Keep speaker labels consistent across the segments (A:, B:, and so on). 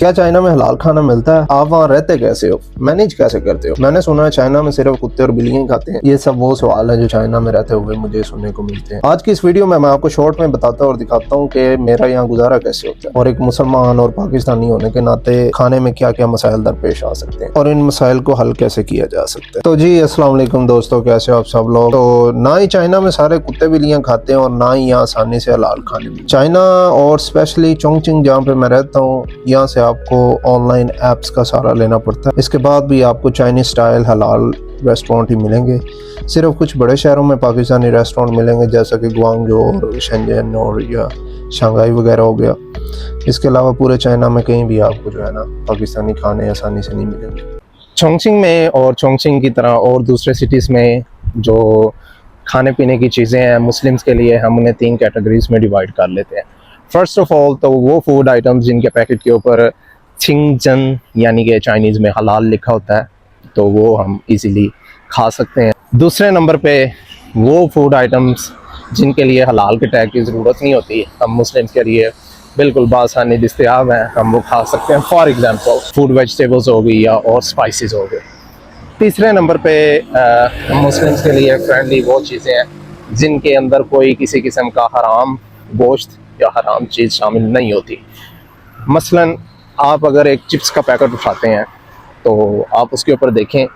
A: क्या चाइना में हलाल खाना मिलता है? आप वहाँ रहते कैसे हो, मैनेज कैसे करते हो? मैंने सुना है चाइना में सिर्फ कुत्ते और बिल्लियां खाते हैं। ये सब वो सवाल है जो चाइना में रहते हुए मुझे सुनने को मिलते हैं। आज की इस वीडियो में मैं आपको शॉर्ट में बताता और दिखाता हूँ कि मेरा यहाँ गुजारा कैसे होता है और एक मुसलमान और पाकिस्तानी होने के नाते खाने में क्या क्या मसाइल दरपेश आ सकते हैं और इन मसाइल को हल कैसे किया जा सकता है। तो जी अस्सलाम वालेकुम दोस्तों, कैसे हो आप सब लोग। तो ना ही चाइना में सारे कुत्ते बिल्लियां खाते हैं और ना ही यहाँ आसानी से हलाल खाने में। चाइना और स्पेशली चोंगचिंग जहाँ पे मैं रहता हूँ, यहाँ से आपको ऑनलाइन ऐप्स का सहारा लेना पड़ता है। इसके बाद भी आपको चाइनीज स्टाइल हलाल रेस्टोरेंट ही मिलेंगे। सिर्फ कुछ बड़े शहरों में पाकिस्तानी रेस्टोरेंट मिलेंगे जैसा कि ग्वांगजो और शेंजन और या शंघाई वगैरह हो गया। इसके अलावा पूरे चाइना में कहीं भी आपको जो है ना पाकिस्तानी खाने आसानी से नहीं मिलेंगे। चोंगचिंग में और चोंगचिंग की तरह और दूसरे सिटीज़ में जो खाने पीने की चीज़ें हैं, मुस्लिम्स के लिए हम उन्हें 3 कैटेगरीज में डिवाइड कर लेते हैं। फर्स्ट ऑफ ऑल तो वो फूड आइटम्स जिनके पैकेट के ऊपर छिंगजन यानी कि चाइनीज़ में हलाल लिखा होता है, तो वो हम इजीली खा सकते हैं। दूसरे नंबर पे वो फूड आइटम्स जिनके लिए हलाल के टैग की ज़रूरत नहीं होती, हम मुस्लिम्स के लिए बिल्कुल बासानी दस्तयाब हैं, हम वो खा सकते हैं। फॉर एग्जांपल फूड वेजिटेबल्स हो गई या और स्पाइसेस हो गए। तीसरे नंबर पे मुस्लिम्स के लिए फ्रेंडली वो चीज़ें हैं जिनके अंदर कोई किसी किस्म का हराम गोश्त या हराम चीज़ शामिल नहीं होती। मसलन आप अगर एक चिप्स का पैकेट उठाते हैं तो आप उसके ऊपर देखें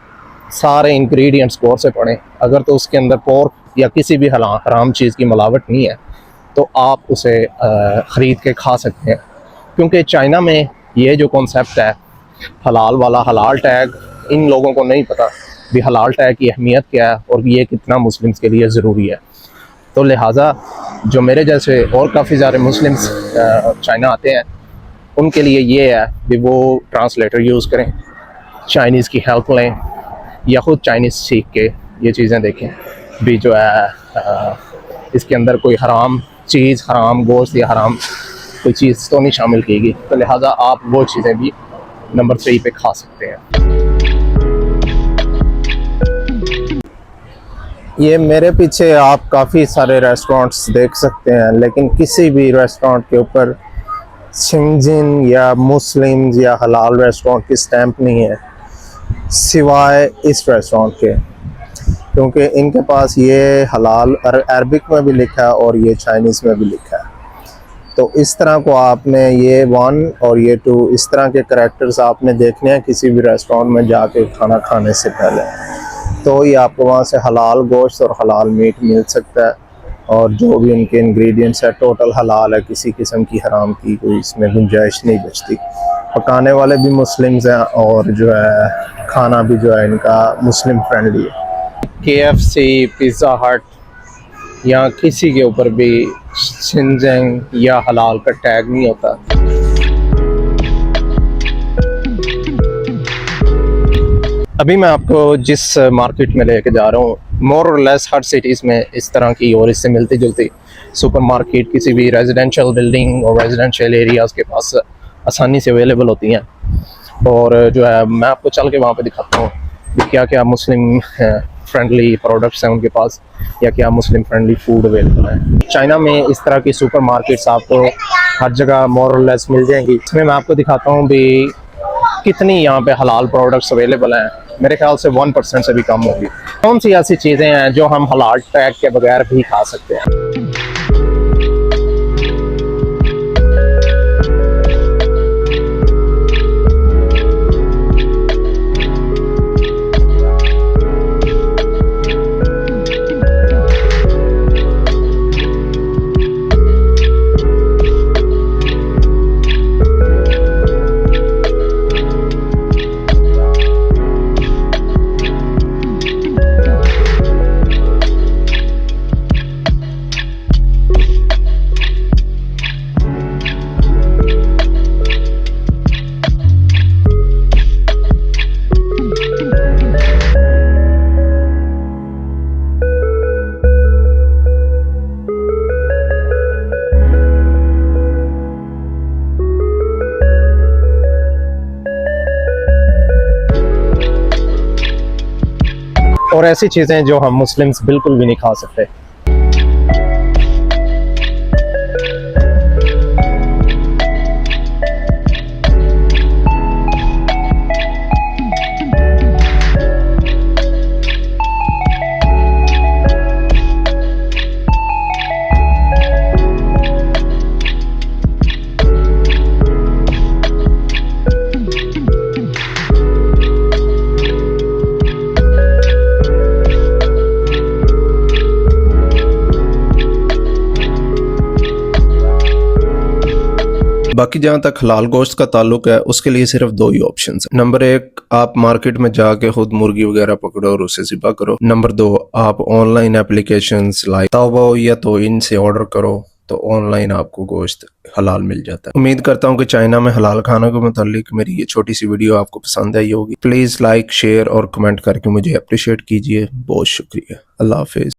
A: सारे इंग्रेडिएंट्स गौर से पढ़ें। अगर तो उसके अंदर पोर्क या किसी भी हराम चीज़ की मिलावट नहीं है तो आप उसे ख़रीद के खा सकते हैं। क्योंकि चाइना में ये जो कॉन्सेप्ट है हलाल वाला, हलाल टैग, इन लोगों को नहीं पता भी हलाल टैग की अहमियत क्या है और ये कितना मुस्लिम्स के लिए ज़रूरी है। तो लिहाजा जो मेरे जैसे और काफ़ी सारे मुस्लिम्स चाइना आते हैं उनके लिए ये है कि वो ट्रांसलेटर यूज़ करें, चाइनीज़ की हेल्प लें या ख़ुद चाइनीज़ सीख के ये चीज़ें देखें भी जो है इसके अंदर कोई हराम चीज़, हराम गोश्त या हराम कोई चीज़ तो नहीं शामिल की गई। तो लिहाजा आप वो चीज़ें भी नंबर 3 पे खा सकते हैं। ये मेरे पीछे आप काफ़ी सारे रेस्टोरेंट्स देख सकते हैं, लेकिन किसी भी रेस्टोरेंट के ऊपर छिंगजिन या मुस्लिम्स या हलाल रेस्टोरेंट की स्टैंप नहीं है सिवाय इस रेस्टोरेंट के, क्योंकि इनके पास ये हलाल अरबिक में भी लिखा है और ये चाइनीज़ में भी लिखा है। तो इस तरह को आपने ये 1 और ये 2 इस तरह के करैक्टर्स आपने देखने हैं किसी भी रेस्टोरेंट में जाके खाना खाने से पहले, तो ही आपको वहाँ से हलाल गोश्त और हलाल मीट मिल सकता है। और जो भी इनके इंग्रेडिएंट्स है टोटल हलाल है, किसी किस्म की हराम की कोई इसमें गुंजाइश नहीं बचती। पकाने वाले भी मुस्लिम्स हैं और जो है खाना भी जो है इनका मुस्लिम फ्रेंडली है। KFC, पिज़्ज़ा हट या किसी के ऊपर भी शिनजेंग या हलाल का टैग नहीं होता। अभी मैं आपको जिस मार्केट में लेके जा रहा हूँ, मोर और लेस हर सिटीज़ में इस तरह की और इससे मिलती जुलती सुपरमार्केट किसी भी रेजिडेंशियल बिल्डिंग और रेजिडेंशियल एरियाज़ के पास आसानी से अवेलेबल होती हैं। और जो है मैं आपको चल के वहाँ पे दिखाता हूँ कि क्या क्या मुस्लिम फ्रेंडली प्रोडक्ट्स हैं उनके पास या क्या मुस्लिम फ्रेंडली फूड अवेलेबल है। चाइना में इस तरह की सुपरमार्केट्स आपको हर जगह मोर और लेस मिल जाएंगी। इसमें मैं आपको दिखाता हूँ भी कितनी यहाँ पे हलाल प्रोडक्ट्स अवेलेबल हैं। मेरे ख्याल से 1% से भी कम होगी। कौन सी ऐसी चीज़ें हैं जो हम हलाल टैग के बगैर भी खा सकते हैं। और ऐसी चीज़ें जो हम मुस्लिम्स बिल्कुल भी नहीं खा सकते। बाकी जहाँ तक हलाल गोश्त का ताल्लुक है उसके लिए सिर्फ दो ही ऑप्शन है। नंबर एक, आप मार्केट में जाके खुद मुर्गी वगैरह पकड़ो और उसे ज़िबा करो। नंबर दो, आप ऑनलाइन एप्लीकेशंस लाइक ताओबाओ या तोइन से ऑर्डर करो तो ऑनलाइन आपको गोश्त हलाल मिल जाता है। उम्मीद करता हूँ कि चाइना में हलाल खाना के मुतालिक मेरी ये छोटी सी वीडियो आपको पसंद आई होगी। प्लीज़ लाइक, शेयर और कमेंट करके मुझे अप्रिशिएट कीजिए। बहुत शुक्रिया। अल्लाह हाफिज़।